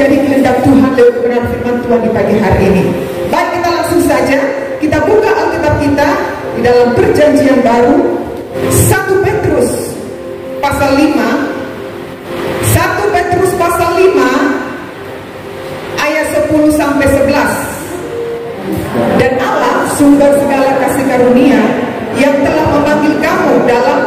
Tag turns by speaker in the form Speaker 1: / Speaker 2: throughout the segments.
Speaker 1: menjadi kehendak Tuhan lewat kebenaran firman Tuhan di pagi hari ini. Baik, kita langsung saja kita buka Alkitab kita di dalam Perjanjian Baru 1 Petrus pasal 5. 1 Petrus pasal 5 ayat 10 sampai 11. Dan Allah sumber segala kasih karunia yang telah memanggil kamu dalam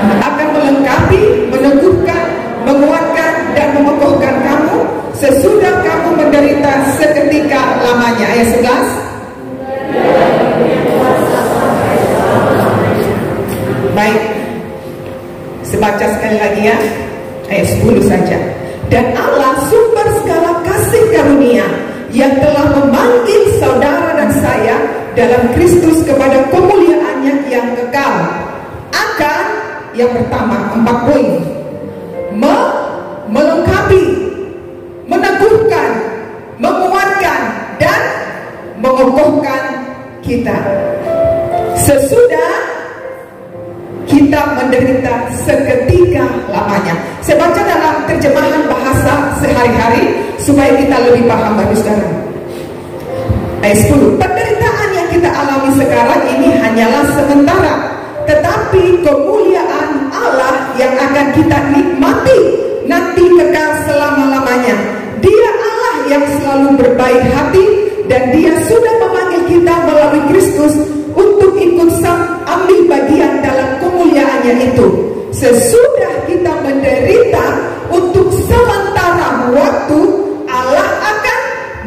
Speaker 1: akan melengkapi, meneguhkan, menguatkan dan mengokohkan kamu sesudah kamu menderita seketika lamanya. Ayat 11. Baik, sebaca sekali lagi ya, ayat 10 saja. Dan Allah sumber segala kasih karunia yang telah memanggil saudara dan saya dalam Kristus kepada kemuliaannya yang kekal, akan, yang pertama 4 poin, melengkapi, meneguhkan, menguatkan dan mengokohkan kita sesudah kita menderita seketika lamanya. Saya baca dalam terjemahan bahasa sehari-hari supaya kita lebih paham, Bapak Saudara. Ayat 10. Penderitaan yang kita alami sekarang ini hanyalah sementara, tetapi kemuliaan Allah yang akan kita nikmati nanti kekal selama-lamanya. Dia Allah yang selalu berbaik hati, dan Dia sudah memanggil kita melalui Kristus untuk ikut ambil bagian dalam kemuliaannya itu. Sesudah kita menderita untuk sementara waktu, Allah akan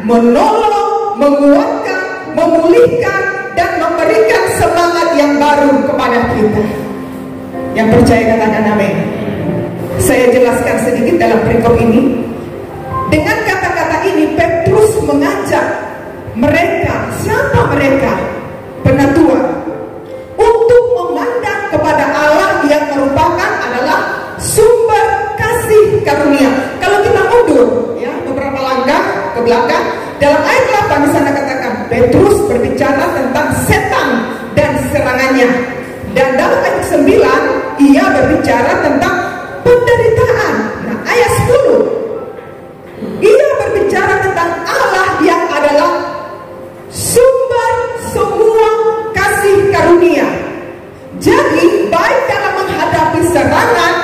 Speaker 1: menolong, menguatkan, memulihkan dan memberikan semangat yang baru kepada kita. Yang percaya katakan amin. Saya jelaskan sedikit dalam perikop ini. Dengan kata-kata ini Petrus mengajak mereka, siapa mereka? Penatua, untuk memandang kepada Allah yang merupakan adalah sumber kasih karunia. Kalau kita mundur ya beberapa langkah ke belakang, dalam ayat 8 di sana katakan Petrus berbicara tentang setan dan serangannya, dan dalam ayat 9 ia berbicara tentang penderitaan. Nah, ayat 10 ia berbicara tentang Allah yang adalah sumber semua kasih karunia. Jadi baik dalam menghadapi serangan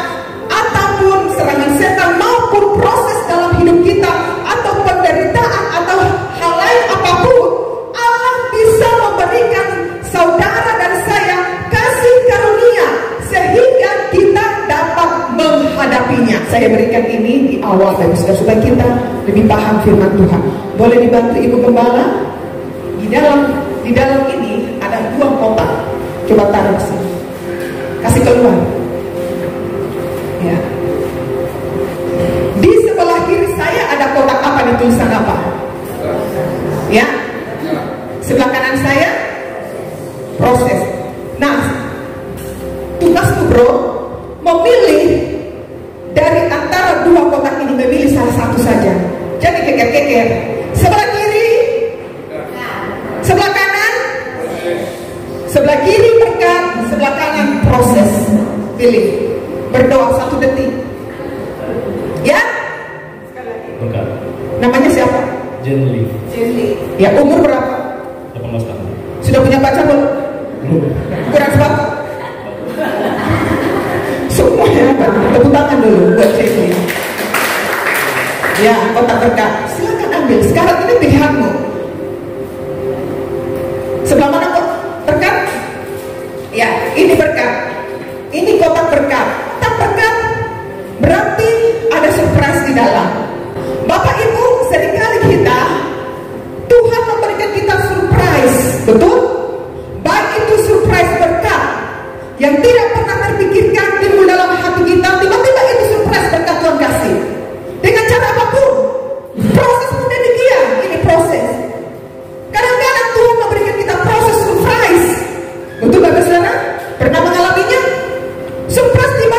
Speaker 1: ataupun serangan setan maupun proses dalam hidup kita atau penderitaan atau hal lain apapun, Allah bisa memberikan saudara dan saya kasih karunia sehingga kita dapat menghadapinya. Saya berikan ini di awal supaya kita lebih paham firman Tuhan. Boleh dibantu Ibu Gembala? Di dalam ini ada 2 kotak. Coba taruh di sini. Kasih keluar. Ya. Di sebelah kiri saya ada kotak apa, di tulisan apa? Ya. Sebelah kanan saya proses. Nah, tugasmu bro memilih dari antara 2 kotak ini, memilih salah satu saja. Jadi keker-keker. Sebelah kiri, sebelah kanan, sebelah kiri berkat, sebelah kanan proses. Pilih. Berdoa 1 detik. Ya?
Speaker 2: Berkat.
Speaker 1: Namanya siapa?
Speaker 2: Jenly.
Speaker 1: Ya, umur berapa?
Speaker 2: 18 tahun.
Speaker 1: Sudah punya pacar belum?
Speaker 2: Belum.
Speaker 1: Kurang sepatu. Semuanya tepuk tangan dulu buat Jenly. Ya, kotak berkat. Silakan ambil. Sekarang ini pilihanmu. Sebelah mana kok berkat? Ya, ini berkat. Ini kotak berkat. Kotak berkat berarti ada surprise di dalam. Bapak Ibu, seringkali kita Tuhan memberikan kita surprise, betul? Baik itu surprise berkat yang tidak pernah terpikirkan timbul dalam hati kita, tiba-tiba itu surprise berkat Tuhan kasih. Dengan cara apapun, proses pun demikian. Ini proses. Kadang-kadang Tuhan memberikan kita proses surprise. Betul Bapak Saudara? Pernah mengalaminya? Surprise tiba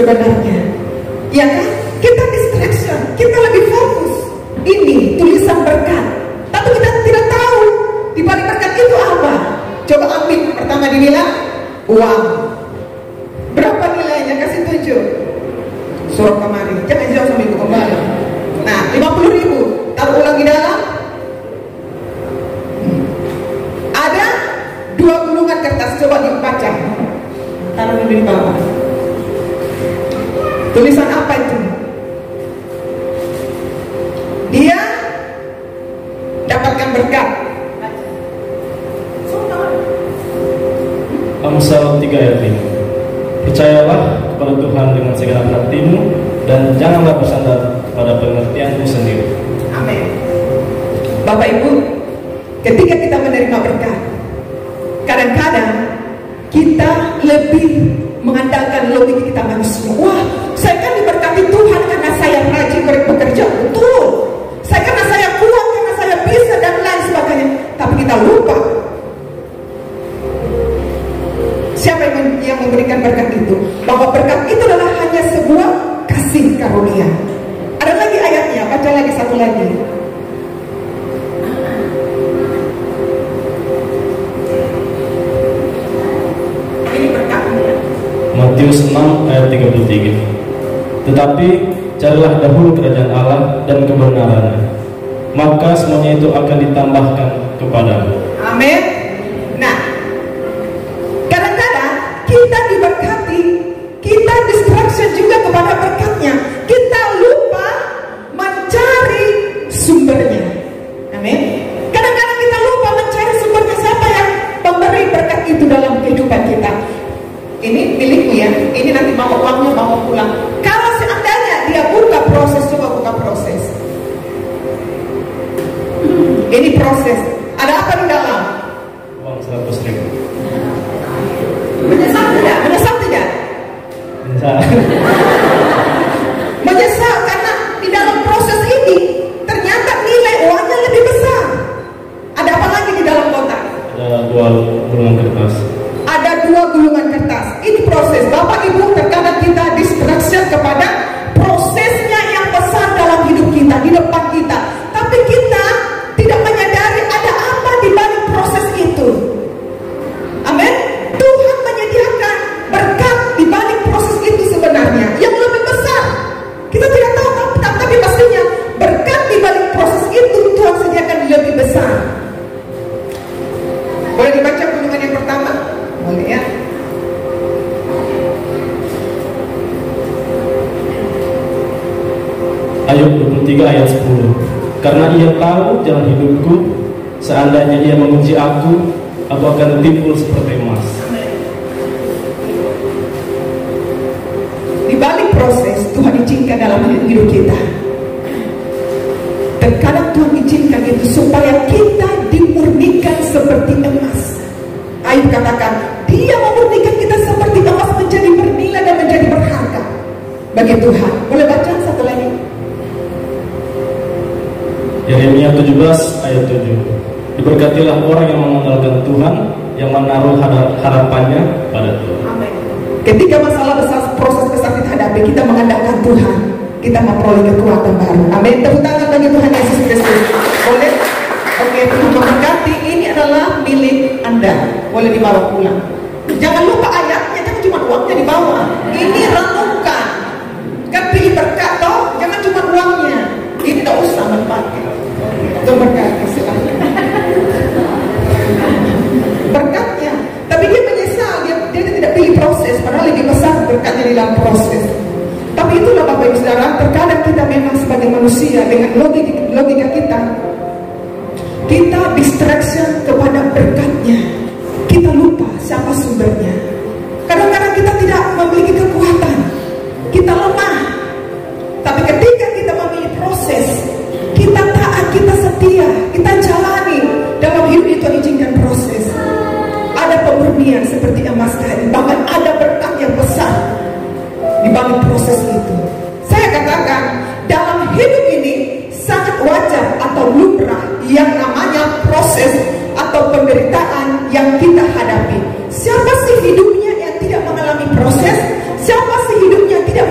Speaker 1: sebenarnya. Ya kan? Kita distraction, kita lebih fokus. Ini tulisan berkat, tapi kita tidak tahu di balik berkat itu apa. Coba ambil pertama dibilang uang. Berapa nilainya? Kasih tunjuk. Suruh kemari, jangan jauh sampai itu kembali. Nah, 50.000. Taruh ulang di dalam. Ada 2 gulungan kertas, coba dibaca. Taruh di bawah. Tulisan apa itu? Dia dapatkan berkat.
Speaker 2: Amsal 3 ayat 5. Percayalah kepada Tuhan dengan segenap hatimu dan janganlah bersandar pada pengertianmu sendiri.
Speaker 1: Amin. Bapak Ibu, ketika kita menerima berkat, kadang-kadang kita lebih mengandalkan logika kita manusia. Wah, saya kan diberkati Tuhan karena saya rajin bekerja. Betul. Karena saya kuat, karena saya bisa dan lain sebagainya. Tapi kita lupa siapa yang memberikan berkat itu. Bahwa berkat itu adalah hanya sebuah kasih karunia. Ada lagi ayatnya, baca lagi satu lagi. Ini berkatnya.
Speaker 2: Matius 6 ayat 33. Tetapi carilah dahulu kerajaan Allah dan kebenarannya, maka semuanya itu akan ditambahkan kepadamu.
Speaker 1: Amin. Nah, kadang-kadang kita diberkati, kita distraction juga kepada berkatnya. Kita lupa mencari sumbernya. Amin. Kadang-kadang kita lupa mencari sumbernya. Siapa yang memberi berkat itu dalam kehidupan kita? Ini milikmu ya. Ini nanti bawa uangnya, bawa pulang. Kalau seandainya dia buka proses, coba buka proses. Ini proses. Ada apa di dalam?
Speaker 2: Uang 100.000.
Speaker 1: Menyesal tidak? Menyesal tidak?
Speaker 2: Menyesal.
Speaker 1: Menyesal karena di dalam proses ini ternyata nilai uangnya lebih besar. Ada apa lagi di dalam kotak?
Speaker 2: Ada 2 gulungan kertas.
Speaker 1: Ada 2 gulungan kertas. Ini proses. Bapak Ibu, terkadang kita distraction kepada prosesnya yang besar dalam hidup kita, di depan kita. Tapi kita tidak menyadari ada apa di balik proses itu. Amin. Tuhan menyediakan berkat di balik proses itu sebenarnya yang lebih besar. Kita tidak tahu, tapi pastinya berkat di balik proses itu Tuhan sediakan lebih besar. Boleh dibaca gulungan yang pertama? Boleh ya.
Speaker 2: Ayub 23 ayat 10. Karena ia tahu jalan hidupku, seandainya ia menguji aku akan timbul seperti emas.
Speaker 1: Di balik proses Tuhan izinkan dalam hidup kita. Terkadang Tuhan izinkan itu supaya kita dimurnikan seperti emas. Ayub katakan, Dia memurnikan kita seperti emas menjadi bernilai dan menjadi berharga bagi Tuhan. Boleh baca satu lagi?
Speaker 2: Yeremia 17 ayat 7. Diberkatilah orang yang mengandalkan Tuhan, yang menaruh harapannya pada Tuhan.
Speaker 1: Amin. Ketika masalah besar, proses besar kita hadapi, kita mengandalkan Tuhan, kita memperoleh kekuatan baru. Amin. Tepuk tangan bagi Tuhan Yesus Kristus. Boleh? Oke, Tuhan memberkati. Ini adalah milik Anda. Boleh dibawa pulang. Jangan lupa ayatnya, jangan cuma uangnya dibawa. Ini renungkan. Kan pilih berkat toh, jangan cuma uangnya. Ini tidak usah menpakai. Tuhan berkati, silahkan. Berkatnya, tapi dia menyesal, dia tidak pilih proses, padahal lebih besar berkatnya di dalam proses. Tapi itulah Bapak Ibu Saudara, terkadang kita memang sebagai manusia dengan logika kita distraction kepada berkatnya. Kita lupa siapa sumbernya. Kadang-kadang kita tidak memiliki kekuatan, kita lemah. Tapi ketika kita memilih proses, kita taat, kita setia, kita jalani dalam hidup itu, izinkan proses. Ada pemurnian seperti emas tadi, bahkan ada berkat yang besar di balik proses itu. Saya katakan, dalam hidup ini sangat wajar atau lumrah yang namanya proses atau penderitaan yang kita hadapi. Siapa sih hidupnya yang tidak mengalami proses? Siapa sih hidupnya yang tidak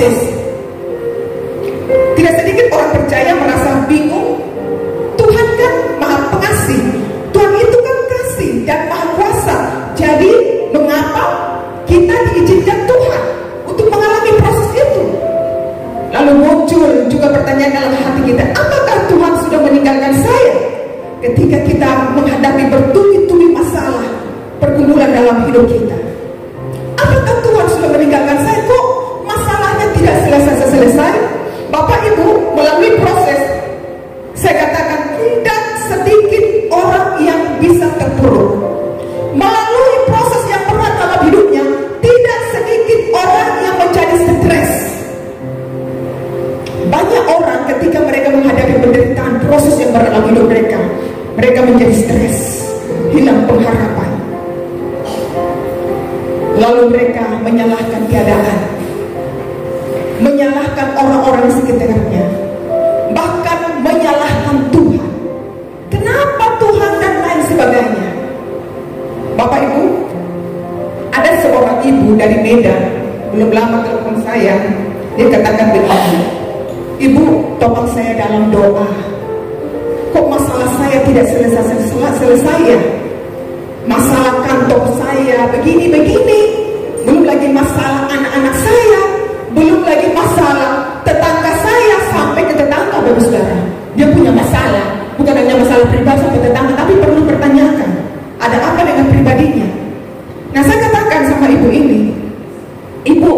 Speaker 1: proses. Tidak sedikit orang percaya merasa bingung. Tuhan kan maha pengasih, Tuhan itu kan kasih dan maha kuasa. Jadi mengapa kita diizinkan Tuhan untuk mengalami proses itu? Lalu muncul juga pertanyaan dalam hati kita, apakah Tuhan sudah meninggalkan saya? Ketika kita menghadapi bertubi-tubi masalah, pergumulan dalam hidup kita, apakah Tuhan sudah meninggalkan saya? Kok masalahnya tidak selesai-selesai? Bapak Ibu, melalui proses, saya katakan tidak sedikit orang yang bisa terpuruk. Melalui proses yang berat dalam hidupnya, tidak sedikit orang yang menjadi stres. Banyak orang ketika mereka menghadapi penderitaan, proses yang berat dalam hidup mereka, mereka menjadi stres, hilang pengharapan. Lalu mereka menyalahkan keadaan, menyalahkan orang-orang di sekitarnya, bahkan menyalahkan Tuhan. Kenapa Tuhan dan lain sebagainya. Bapak Ibu, ada seorang ibu dari Medan, belum lama telepon saya. Dia katakan begini, Ibu, tolong saya dalam doa. Kok masalah saya tidak selesai ya? Masalah kantor saya begini-begini, belum lagi masalah anak-anak saya, belum lagi masalah tetangga saya. Sampai ke tetangga, Bapak Saudara, dia punya masalah. Bukan hanya masalah pribadi sampai tetangga, tapi perlu pertanyakan, ada apa dengan pribadinya? Nah, saya katakan sama ibu ini, Ibu,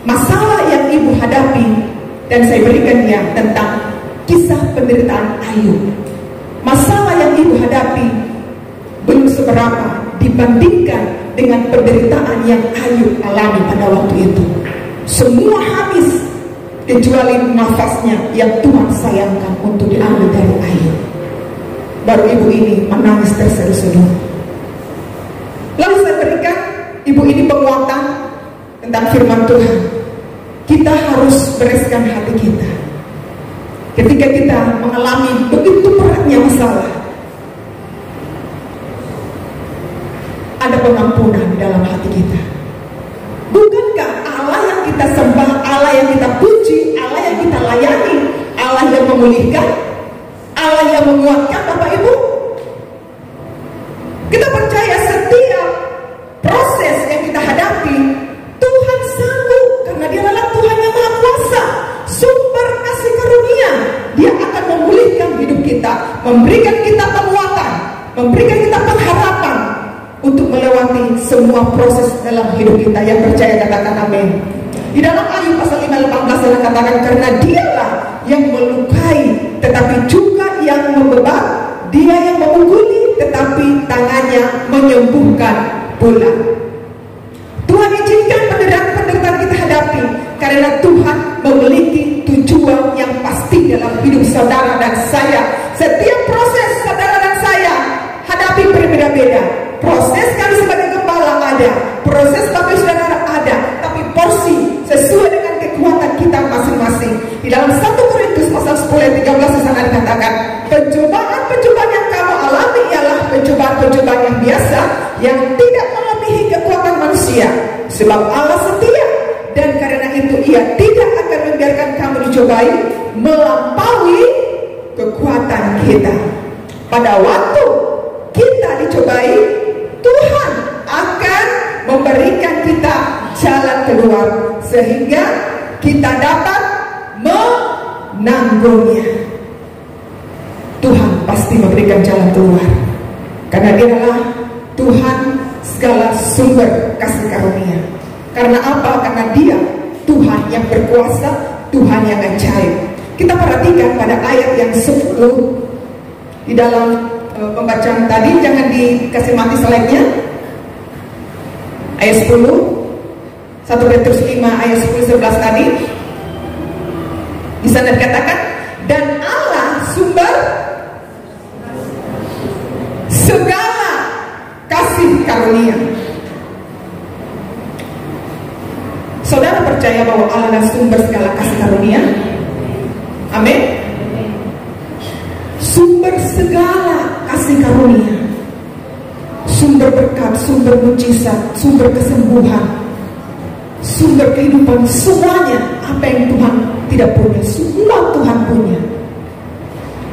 Speaker 1: masalah yang ibu hadapi, dan saya berikan dia tentang kisah penderitaan Ayub. Masalah yang ibu hadapi belum seberapa dibandingkan dengan penderitaan yang Ayub alami pada waktu itu. Semua habis kecuali nafasnya yang Tuhan sayangkan untuk diambil dari Ayub. Baru ibu ini menangis terseduh-seduh. Lalu saya berikan ibu ini penguatan tentang firman Tuhan. Kita harus bereskan hati kita. Ketika kita mengalami begitu beratnya masalah, ada pengampunan di dalam hati kita. Bukankah Allah yang kita sembah, Allah yang kita puji, Allah yang kita layani, Allah yang memulihkan, Allah yang menguatkan, Bapak Ibu? Kita percaya setiap proses yang kita hadapi, Tuhan sanggup, karena Dia adalah Tuhan yang Maha Kuasa, sumber kasih karunia. Dia akan memulihkan hidup kita, memberikan kita penguatan, memberikan kita pengharapan untuk melewati semua proses dalam hidup kita. Yang percaya katakan amin. Di dalam Ayub pasal 5:18 saya katakan, karena Dialah yang melukai tetapi juga yang membebat, Dia yang memukuli tetapi tangannya menyembuhkan pula. Tuhan izinkan penderitaan kita hadapi karena Tuhan memiliki tujuan yang pasti dalam hidup saudara dan saya. Setiap proses saudara dan saya hadapi berbeda-beda. Proses kami sebagai gembala ada, proses Bapak Saudara ada, tapi porsi sesuai dengan kekuatan kita masing-masing. Di dalam 1 Korintus pasal 10 ayat 13 di sana dikatakan, pencobaan-pencobaan yang kamu alami ialah pencobaan-pencobaan yang biasa, yang tidak melebihi kekuatan manusia. Sebab Allah setia, dan karena itu Ia tidak akan membiarkan kamu dicobai melampaui kekuatan kita. Pada waktu kita dicobai, Tuhan akan memberikan kita jalan keluar sehingga kita dapat menanggungnya. Tuhan pasti memberikan jalan keluar karena Dia adalah Tuhan segala sumber kasih karunia. Karena apa? Karena Dia Tuhan yang berkuasa, Tuhan yang ajaib. Kita perhatikan pada ayat yang 10 di dalam pembacaan tadi, jangan dikasih mati slide-nya. Ayat 10, 1 Petrus 5 ayat 10-11 tadi. Di sana dikatakan, dan Allah sumber segala kasih karunia. Saudara percaya bahwa Allah adalah sumber segala kasih karunia? Amin. Sumber segala kasih karunia, sumber berkat, sumber mujizat, sumber kesembuhan, sumber kehidupan, semuanya. Apa yang Tuhan tidak punya, semua Tuhan punya.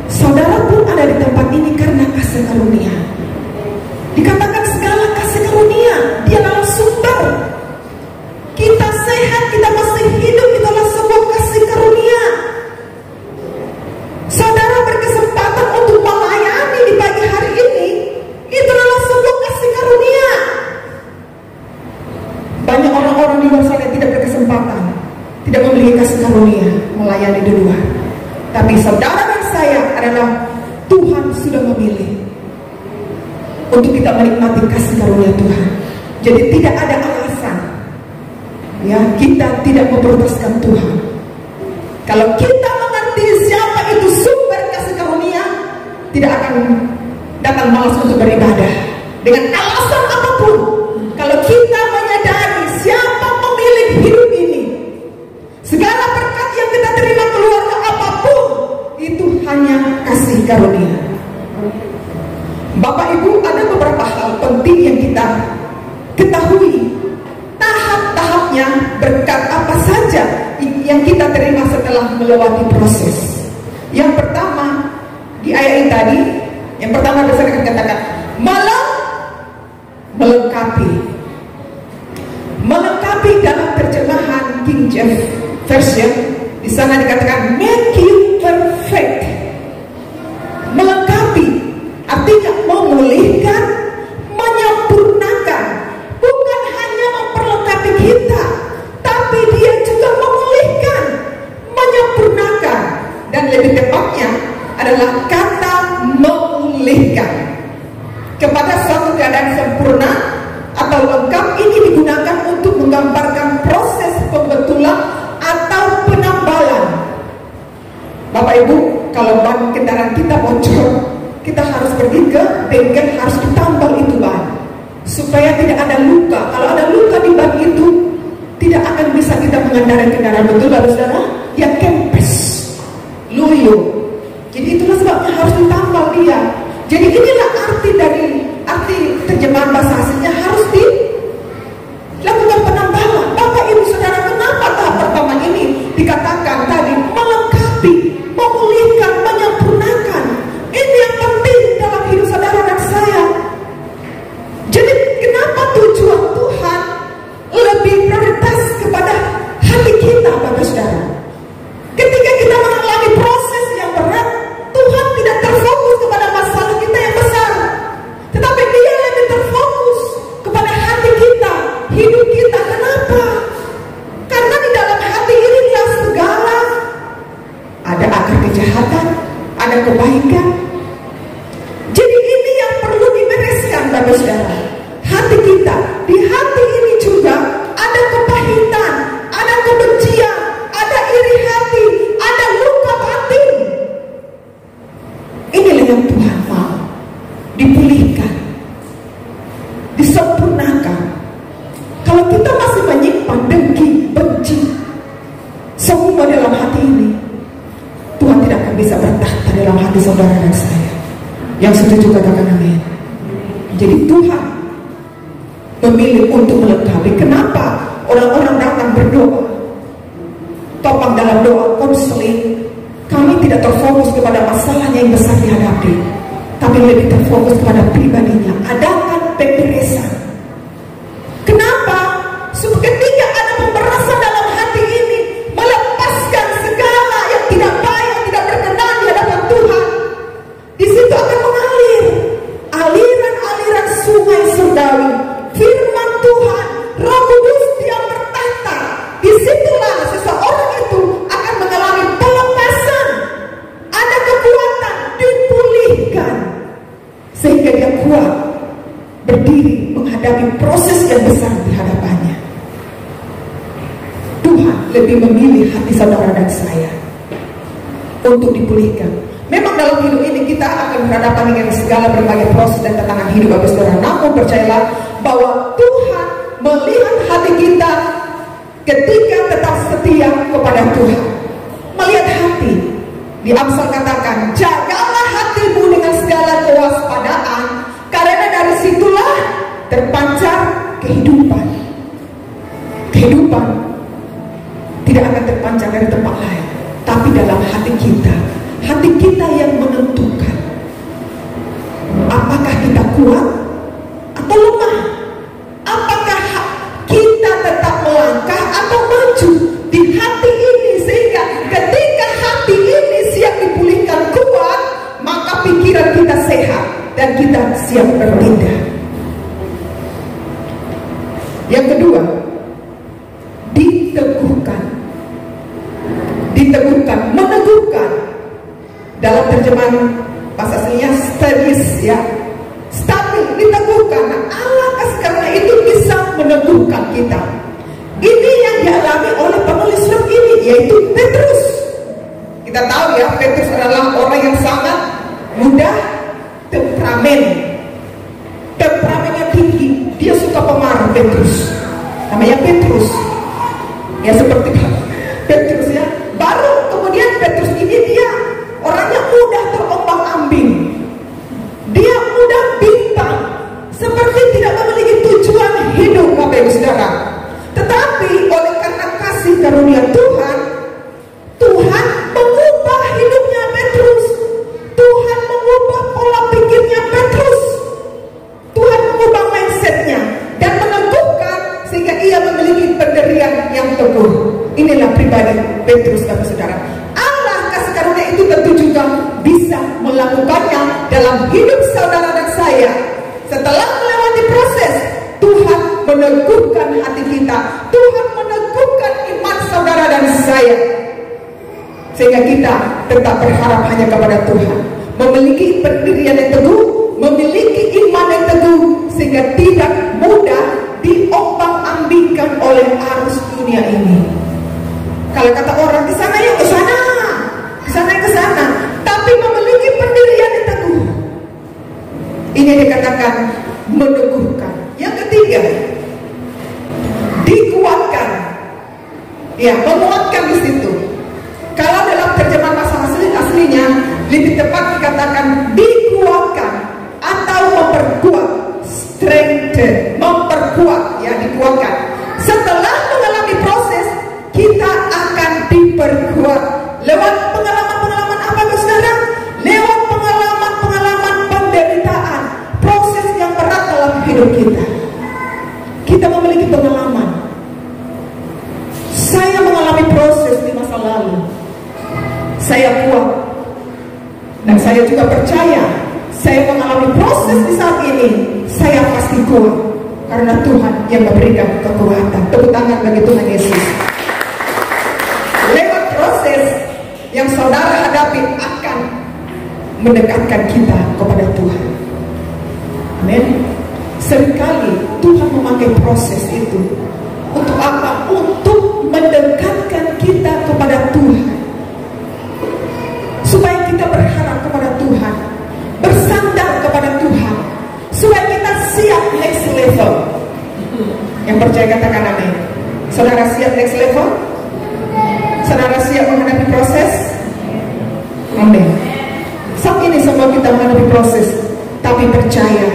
Speaker 1: Saudara pun ada di tempat ini karena kasih karunia. Dikatakan segala kasih karunia, Dia adalah sumber. Kita sehat, kita masih hidup, itu adalah sebuah kasih karunia. Saudara berkesempatan untuk melayani di pagi hari ini, itu adalah sebuah kasih karunia. Banyak orang-orang di luar sana tidak berkesempatan, tidak memiliki kasih karunia melayani di luar. Tapi saudara dan saya adalah Tuhan sudah memilih untuk kita menikmati kasih karunia Tuhan. Jadi tidak ada alasan ya kita tidak memprioritaskan Tuhan. Kalau kita mengerti siapa itu sumber kasih karunia, tidak akan datang malas untuk beribadah dengan alasan apapun. Kalau kita menyadari siapa pemilik hidup ini, segala berkat yang kita terima keluarga apapun itu hanya kasih karunia. Bapak Ibu, ada beberapa hal penting yang kita ketahui. Tahap-tahapnya berkat apa saja yang kita terima setelah melewati proses. Yang pertama di ayat ini tadi, yang pertama bisa kita katakan melengkapi dalam terjemahan King James Version. Di sana dikatakan make you perfect. Melengkapi artinya memulihkan, menyempurnakan. Bukan hanya memperlengkapi kita, tapi Dia juga memulihkan, menyempurnakan. Dan lebih tepatnya adalah kata memulihkan. Kepada suatu keadaan sempurna atau lengkap ini digunakan untuk menggambarkan proses pembetulan atau penambalan. Bapak Ibu, kalau ban kendaraan kita bocor, kita harus pergi ke bengkel, harus ditambal itu ban supaya tidak ada luka. Kalau ada luka di ban itu, tidak akan bisa kita mengendarai kendaraan, betul saudara? Yang kempes, loyo. Jadi itulah sebabnya harus ditambal dia. Jadi inilah arti terjemahan bahasa aslinya, harus dilakukan penambalan. Bapak Ibu Saudara, kenapa tahap pertama ini dikatakan tadi melengkapi, memulihkan, menyempurnakan? Ini yang penting dalam hidup saudara dan saya. Jadi kenapa tujuan Tuhan lebih prioritas kepada hati kita, Bapak Saudara? Ketika kita mengalami proses yang berat, Tuhan tidak terfokus kepada masalah kita yang besar, tetapi Dia lebih terfokus kepada hati kita, hidup kita. Kenapa? Karena di dalam hati ini dia segala, ada akar kejahatan, ada kebaikan. Jadi ini yang perlu dibereskan, Bapak Saudara. Hati kita, di hati ini juga ada kepahitan, ada kebencian, ada iri hati, ada luka batin. Inilah yang Tuhan mau dipulihkan, disempurnakan. Kalau kita masih menyimpan dengki, benci, semua dalam hati ini, Tuhan tidak akan bisa bertahta dalam hati saudara dan saya. Yang setuju katakan amin. Jadi Tuhan memilih untuk melengkapi. Kenapa orang-orang datang berdoa, topang dalam doa konseling? Kami tidak terfokus kepada masalahnya yang besar dihadapi, tapi lebih terfokus kepada pribadinya. Adakan pemberesan. Kenapa? Ketika ada pemberasan dalam hati ini, melepaskan segala yang tidak baik, yang tidak berkenan di hadapan Tuhan, di situ akan mengalir aliran-aliran sungai surgawi, firman Tuhan, Roh Kudus yang bertahta. Disitulah seseorang itu akan mengalami pelepasan, ada kekuatan, dipulihkan, sehingga dia kuat berdiri menghadapi proses yang besar di hadapannya. Tuhan lebih memilih hati saudara dan saya untuk dipulihkan. Memang dalam hidup ini kita akan berhadapan dengan segala berbagai proses dan tantangan hidup, Bapak Saudara. Namun percayalah bahwa Tuhan melihat hati kita ketika tetap setia kepada Tuhan. Melihat hati, di Amsal katakan, jagalah hatimu dengan segala kewaspadaan, karena dari situlah terpancar kehidupan. kehidupan tidak akan terpancar dari tempat lain, tapi dalam hati kita. Hati kita yang menentukan apakah kita kuat atau lemah, apakah kita tetap melangkah atau maju di hati ini. Sehingga ketika hati ini siap dipulihkan kuat, maka pikiran kita sehat dan kita siap bertindak. Yang kedua, diteguhkan. Diteguhkan, meneguhkan. Dalam terjemahan bahasa aslinya steadis, ya, stabil, diteguhkan. Nah, Allah karena itu bisa meneguhkan kita. Ini yang dialami oleh penulis surat ini, yaitu Petrus. Kita tahu ya, Petrus adalah orang yang sangat mudah temperamen. Temperamennya tinggi, dia suka pemarah. Petrus, namanya Petrus, ya seperti Petrus ya. Baru kemudian Petrus ini dia orangnya mudah terombang-ambing, dia mudah bimbang, seperti tidak memiliki tujuan hidup, Bapak Ibu Saudara. Tetapi oleh karena kasih karunia Tuhan, Tuhan mengubah hidupnya Petrus. Tuhan mengubah pola pikirnya Petrus. Tuhan mengubah mindsetnya dan meneguhkan sehingga ia memiliki pendirian yang teguh. Inilah pribadi Petrus, Bapak Saudara. Allah kasih karunia itu tentu juga bisa melakukannya dalam hidup saudara dan saya. Setelah melewati proses, Tuhan meneguhkan hati kita. Tuhan meneguhkan iman saudara dan saya, sehingga kita tetap berharap hanya kepada Tuhan, memiliki pendirian yang teguh, memiliki iman yang teguh, sehingga tidak mudah diombang-ambingkan oleh arus dunia ini. Kalau kata orang ke sana yuk ke sana, ke sana ke sana, tapi memiliki pendirian yang teguh. Ini dikatakan meneguhkan. Yang ketiga, dikuatkan. Ya, menguatkan di situ. Kalau dalam terjemahan bahasa aslinya lebih tepat dikatakan dikuatkan atau memperkuat, strengthen, memperkuat, ya, dikuatkan. Setelah mengalami proses, kita akan diperkuat lewat pengalaman-pengalaman apa, saudara? Lewat pengalaman-pengalaman penderitaan, proses yang berat dalam hidup kita. Kita memiliki pengalaman. Saya mengalami proses di masa lalu. Saya kuat. Dan saya juga percaya, saya mengalami proses di saat ini, saya pasti kuat. Karena Tuhan yang memberikan kekuatan. Tepuk tangan bagi Tuhan Yesus. Lewat proses yang saudara hadapi akan mendekatkan kita kepada Tuhan. Amin. Seringkali Tuhan memakai proses itu untuk apa? Untuk mendekatkan kita kepada Tuhan, supaya kita berharap kepada Tuhan, bersandar kepada Tuhan, supaya kita siap next level. Yang percaya katakan amin. Saudara siap next level? Saudara siap menghadapi proses? Amin. Saat ini semua kita menghadapi proses, tapi percaya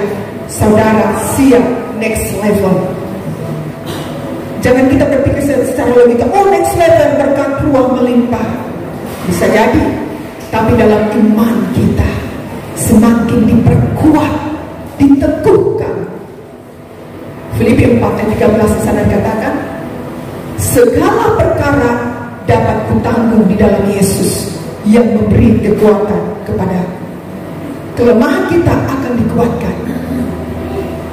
Speaker 1: saudara siap next level. Jangan kita berpikir secara logika, oh next level berkat ruah melimpah. Bisa jadi, tapi dalam iman kita semakin diperkuat, diteguhkan. Filipi 4 ayat 13 di sana dikatakan, segala perkara dapat kutanggung di dalam Yesus yang memberi kekuatan kepada. Kelemahan kita akan dikuatkan.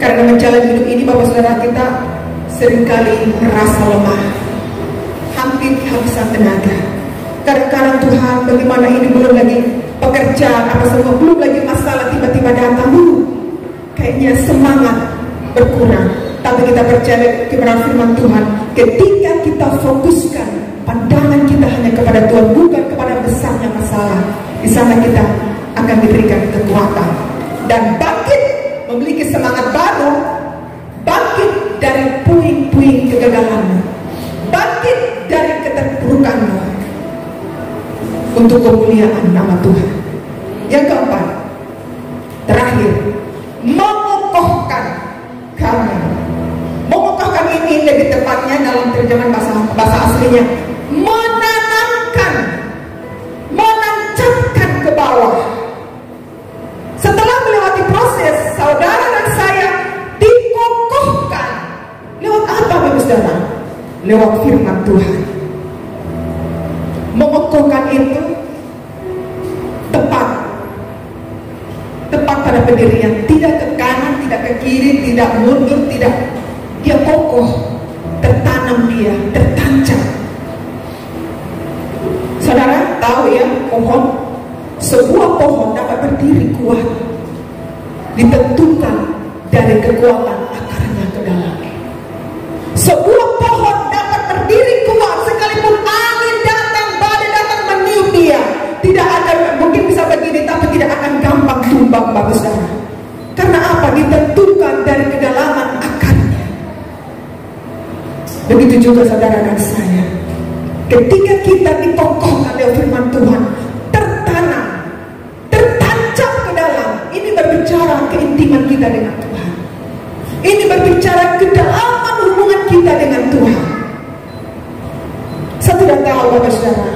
Speaker 1: Karena menjalani hidup ini, Bapak Saudara, kita seringkali merasa lemah, hampir kehabisan tenaga. Kadang-kadang Tuhan, bagaimana ini belum lagi pekerjaan, apa semua, belum lagi masalah tiba-tiba datang, kayaknya semangat berkurang. Tapi kita percaya kepada firman Tuhan, ketika kita fokuskan pandangan kita hanya kepada Tuhan, bukan kepada besarnya masalah, di sana kita akan diberikan kekuatan dan bangkit, memiliki semangat baru, bangkit dari puing-puing kegagalanmu, bangkit dari keterpurukanmu untuk kemuliaan nama Tuhan. Yang keempat, terakhir, mengokohkan kami. Mengokohkan ini lebih tepatnya dalam terjemahan bahasa aslinya, menanamkan, menancapkan ke bawah. Setelah melewati proses, saudara dan saya dikokohkan. Lewat apa, Bapak Saudara? Lewat firman Tuhan. Mengokohkan itu tepat pada pendirian, tidak ke kanan, tidak ke kiri, tidak mundur, tidak. Dia kokoh, tertanam, dia tertancap. Saudara tahu ya, sebuah pohon dapat berdiri kuat ditentukan dari kekuatan akarnya ke dalam. Sebuah pohon dapat berdiri kuat sekalipun angin datang, badai datang meniup dia, tidak akan, mungkin bisa begini tapi tidak akan gampang tumbang, Bapak Saudara. Karena apa? Ditentukan dari kedalaman akarnya. Begitu juga saudara dan saya. Ketika kita dikokohkan oleh firman Tuhan, tertanam, tertancap ke dalam, ini berbicara keintiman kita dengan Tuhan. Ini berbicara kedalaman hubungan kita dengan Tuhan. Saya tidak tahu, Bapak Saudara,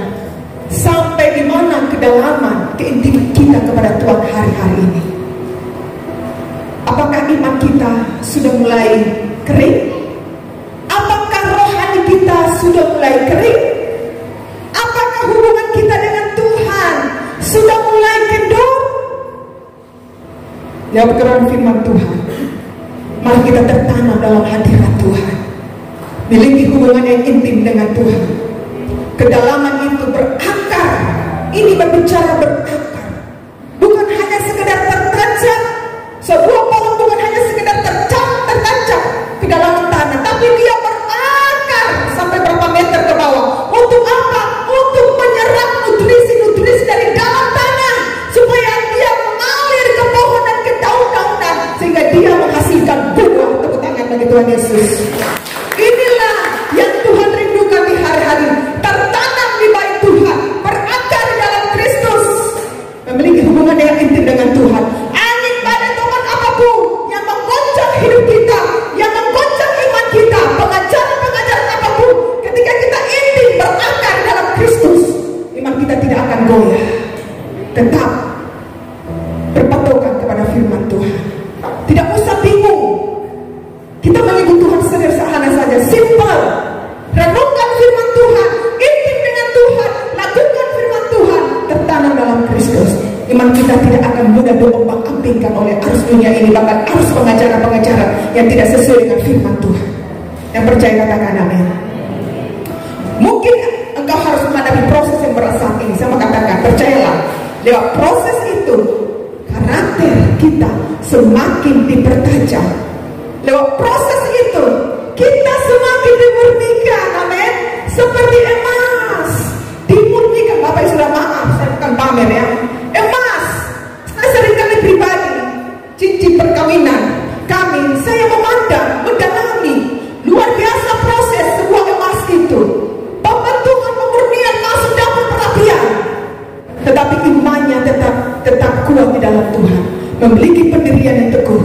Speaker 1: sampai di mana kedalaman keintiman kita kepada Tuhan hari-hari ini. Apakah iman kita sudah mulai kering? Apakah rohani kita sudah mulai kering? Apakah hubungan kita dengan Tuhan sudah mulai kendor? Lewat kebenaran firman Tuhan, mari kita tertanam dalam hadirat Tuhan, miliki hubungan yang intim dengan Tuhan. Kedalaman itu berakar. Ini berbicara berakar, bukan hanya sekedar tertancap. Sebuah pohon bukan hanya sekedar tertancap ke dalam tanah, tapi dia berakar sampai berapa meter ke bawah. Untuk apa? Untuk menyerap nutrisi-nutrisi dari dalam tanah, supaya dia mengalir ke pohon dan ke daun-daunan, sehingga dia menghasilkan buah. Tepuk tangan bagi Tuhan Yesus. Inilah yang Tuhan rindukan di hari-hari. Tertanam di bait Tuhan, berakar di dalam Kristus, memiliki hubungan yang intim dengan Tuhan. Angin badai topan apapun yang menggoncang hidup kita, yang menggoncang iman kita, pengajaran-pengajaran apapun, ketika kita intim berakar dalam Kristus, iman kita tidak akan goyah. Tetap berpatokan kepada firman Tuhan. Tidak usah bingung. Kita mengikut Tuhan sederhana saja, simple. Renungkan firman Tuhan, intim dengan Tuhan, lakukan firman Tuhan, tertanam dalam Kristus. Iman kita tidak akan mudah diombang-ambingkan oleh arus dunia ini, bahkan arus pengajaran-pengajaran yang tidak sesuai dengan firman Tuhan. Yang percaya katakan amin. Mungkin engkau harus menghadapi proses yang berat saat ini. Saya mau katakan, percayalah, lewat proses itu karakter kita semakin dipertajam. Lewat proses itu kita semakin dimurnikan, amin. Seperti emas dimurnikan. Bapak sudah maaf, saya bukan pamer ya. Emas, saya seringkali pribadi, cincin perkawinan kami, saya memandang, mendalami luar biasa proses sebuah emas itu. Pembentukan pemurnian masuk dalam perapian, tetapi imannya tetap kuat di dalam Tuhan, memiliki pendirian yang teguh.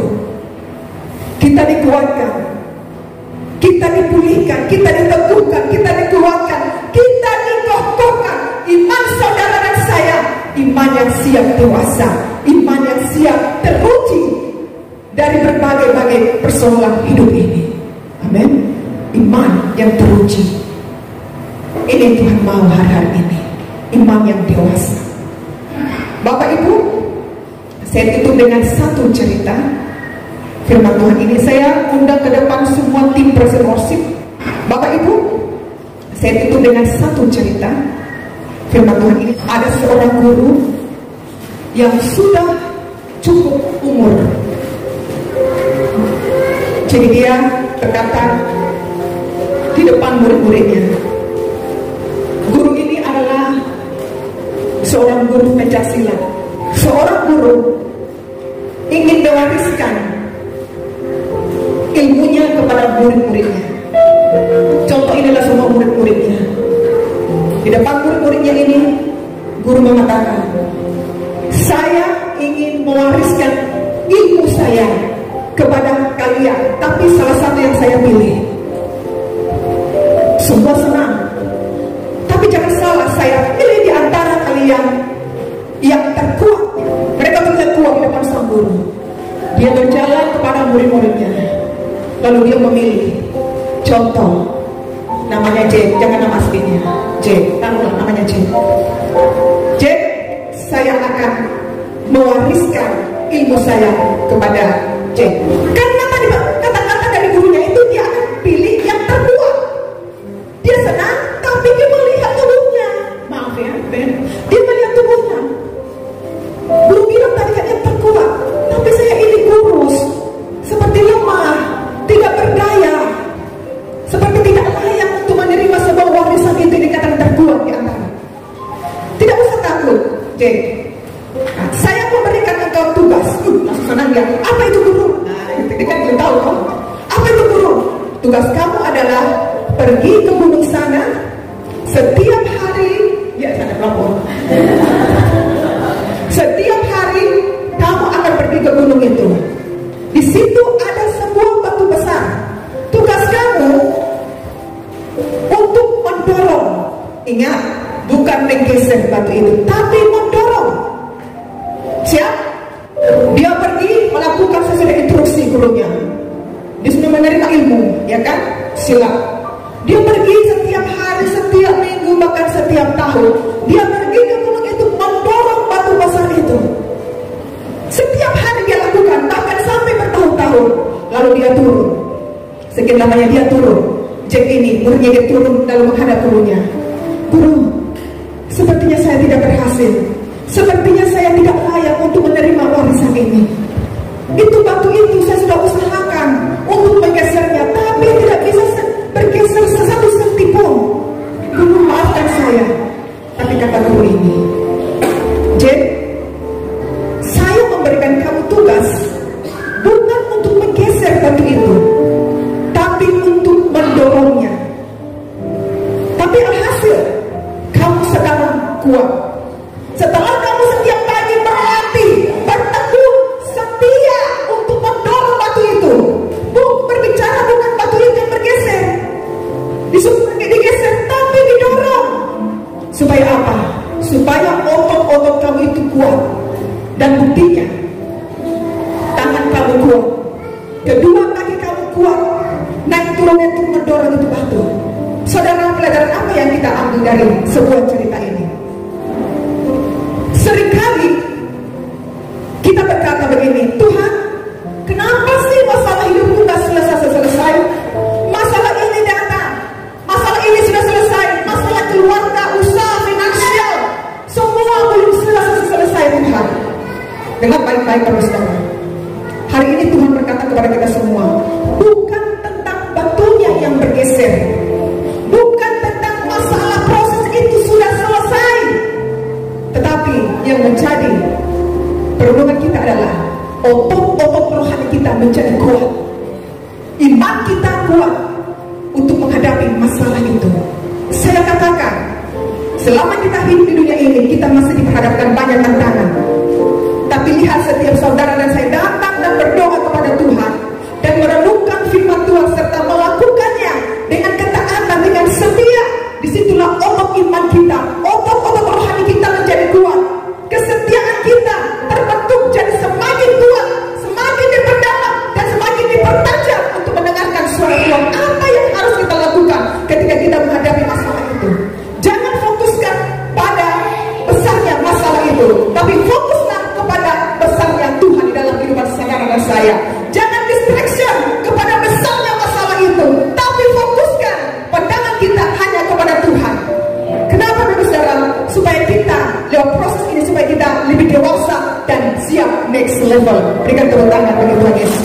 Speaker 1: Kita dikuatkan, kita dipulihkan, kita diteguhkan, kita dikuatkan, kita dikokohkan. Iman saudara dan saya, iman yang siap dewasa, iman yang siap teruji dari berbagai-bagai persoalan hidup ini. Amin. Iman yang teruji. Ini Tuhan mau hari-hari ini, iman yang dewasa. Bapak Ibu, saya tutup dengan satu cerita firman Tuhan ini. Saya undang ke depan semua tim praise worship. Bapak Ibu, saya tutup dengan satu cerita firman Tuhan ini. Ada seorang guru yang sudah cukup umur. Jadi dia berkata di depan murid-muridnya. Guru ini adalah seorang guru pencaksilat. Seorang guru ingin mewariskan ilmunya kepada murid-muridnya. Contoh inilah semua murid-muridnya. Di depan murid-muridnya ini, guru mengatakan, saya ingin mewariskan ilmu saya kepada kalian, tapi salah satu yang saya pilih, semua senang. Tapi jangan salah, saya pilih di antara kalian yang terkuat. Mereka terlihat kuat di depan sang guru. Dia berjalan kepada murid-muridnya, lalu dia memilih contoh. Namanya Jack, jangan nama aslinya. Jack, taruhlah namanya Jack. Jack, saya akan mewariskan ilmu saya kepada Jack. Karena tadi kata-kata dari gurunya itu, dia akan pilih yang terkuat. Dia senang, tapi dia melihat tubuhnya. Maaf ya, Ben. Dia melihat tubuhnya. Guru bilang tadi kan yang terkuat, tapi saya ini kurus, seperti lemah, tidak berdaya, seperti tidak layak untuk menerima sebuah warisan itu. Dikatakan terkuat di antara. Tidak usah takut, Jack. Nah, saya memberikan engkau tugas. Langsung senang dia. Apa itu guru? Nah, itu kan belum tahu kan? Apa itu guru? Tugas kamu adalah pergi ke gunung sana setiap hari. Ya, sana pelapor. Setiap hari kamu akan pergi ke gunung itu. Di situ ada sebuah batu besar. Tugas kamu untuk mendorong. Ingat, bukan menggeser batu itu, tapi mendorong. Siap? Dia pergi melakukan sesuai instruksi gurunya. Dia sudah menerima ilmu, ya kan? Siap. Dia pergi setiap hari, setiap minggu, bahkan setiap tahun. Dia pergi ke gunung itu mendorong batu besar itu. Setiap hari dia lakukan, bahkan sampai bertahun-tahun. Lalu dia turun. Sekian lamanya dia turun. Jack ini, muridnya, dia turun lalu menghadap gurunya. Guru, sepertinya saya tidak berhasil. Sepertinya saya tidak layak untuk menerima warisan ini. Itu batu itu saya sudah usahakan untuk menggesernya, tapi tidak bisa bergeser sesatu senti pun. Guru, maafkan saya. Tapi kata guru ini, Jack, saya memberikan kamu tugas bukan untuk menggeser batu itu, tapi untuk mendorongnya. Tapi alhasil kamu sekarang kuat. Setelah kamu setiap pagi berlatih, bertekun, setia untuk mendorong batu itu. Berbicara bukan batu itu yang bergeser, disuruh digeser, tapi didorong. Supaya apa? Supaya otot-otot kamu itu kuat. Dan buktinya, tangan kamu kuat, kedua kaki kamu kuat, naik turunnya itu mendorong itu batu. Saudara, pelajaran apa yang kita ambil dari sebuah cerita ini? Seringkali kita berkata begini, Tuhan, kenapa sih masalah hidupku gak selesai? Masalah ini datang, masalah ini sudah selesai, masalah keluarga, usaha, finansial, semua belum selesai Tuhan. Dengar baik-baik terus saudara. Hari ini Tuhan berkata kepada kita semua, bukan tentang batunya yang bergeser, bukan tentang masalah proses itu sudah selesai, tetapi yang menjadi perlindungan kita adalah otot-otot rohani kita menjadi kuat, iman kita kuat untuk menghadapi masalah itu. Saya katakan, selama kita hidup di dunia ini, kita masih diperhadapkan banyak tantangan. Tapi lihat, setiap saudara dan saya datang dan berdoa kepada Tuhan dan merenungkan firman Tuhan serta melakukannya dengan ketaatan, dengan setia, disitulah otot iman kita, otot-otot rohani kita menjadi kuat. Kesetiaan kita terbentuk jadi semakin kuat, semakin diperdalam dan semakin dipertajam untuk mendengarkan suara Tuhan. Apa yang harus kita lakukan ketika kita menghadapi masalah itu? Jangan fokuskan pada besarnya masalah itu, tapi fokuslah kepada besarnya Tuhan di dalam kehidupan saudara dan saya. Jangan distraction kepada besarnya masalah itu, tapi fokuskan pandangan kita hanya kepada Tuhan. Kenapa, saudara? Supaya kita lewat proses ini, supaya kita lebih dewasa dan siap next level. Berikan tepuk tangan bagi Tuhan Yesus.